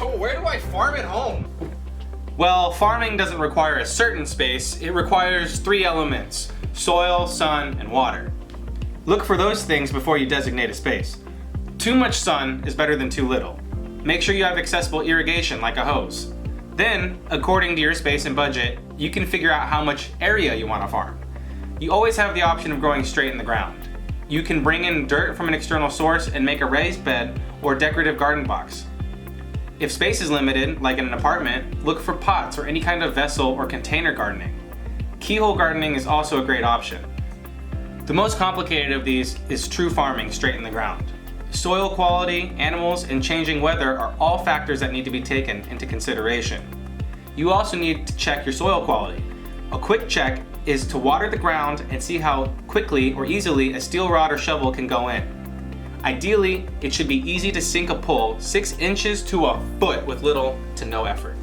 So where do I farm at home? Well, farming doesn't require a certain space, it requires 3 elements: soil, sun, and water. Look for those things before you designate a space. Too much sun is better than too little. Make sure you have accessible irrigation like a hose. Then, according to your space and budget, you can figure out how much area you want to farm. You always have the option of growing straight in the ground. You can bring in dirt from an external source and make a raised bed or decorative garden box. If space is limited, like in an apartment, look for pots or any kind of vessel or container gardening. Keyhole gardening is also a great option. The most complicated of these is true farming straight in the ground. Soil quality, animals, and changing weather are all factors that need to be taken into consideration. You also need to check your soil quality. A quick check is to water the ground and see how quickly or easily a steel rod or shovel can go in. Ideally, it should be easy to sink a pole 6 inches to a foot with little to no effort.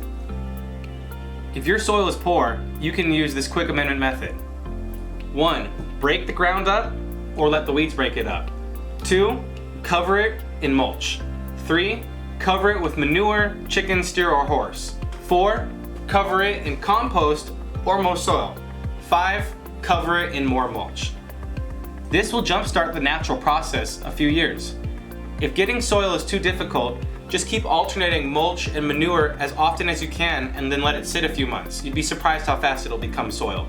If your soil is poor, you can use this quick amendment method. 1. Break the ground up or let the weeds break it up. 2. Cover it in mulch. 3. Cover it with manure, chicken, steer, or horse. 4. Cover it in compost or mow soil. 5. Cover it in more mulch. This will jumpstart the natural process a few years. If getting soil is too difficult, just keep alternating mulch and manure as often as you can and then let it sit a few months. You'd be surprised how fast it'll become soil.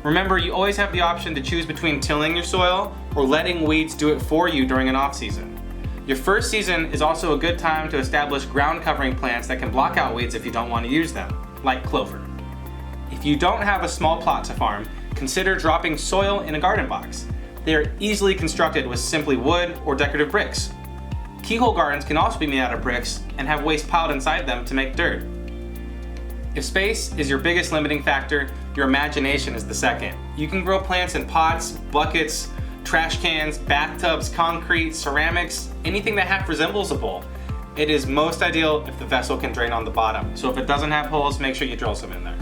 Remember, you always have the option to choose between tilling your soil or letting weeds do it for you during an off-season. Your first season is also a good time to establish ground covering plants that can block out weeds if you don't want to use them, like clover. If you don't have a small plot to farm, consider dropping soil in a garden box. They are easily constructed with simply wood or decorative bricks. Keyhole gardens can also be made out of bricks and have waste piled inside them to make dirt. If space is your biggest limiting factor, your imagination is the second. You can grow plants in pots, buckets, trash cans, bathtubs, concrete, ceramics, anything that half resembles a bowl. It is most ideal if the vessel can drain on the bottom. So if it doesn't have holes, make sure you drill some in there.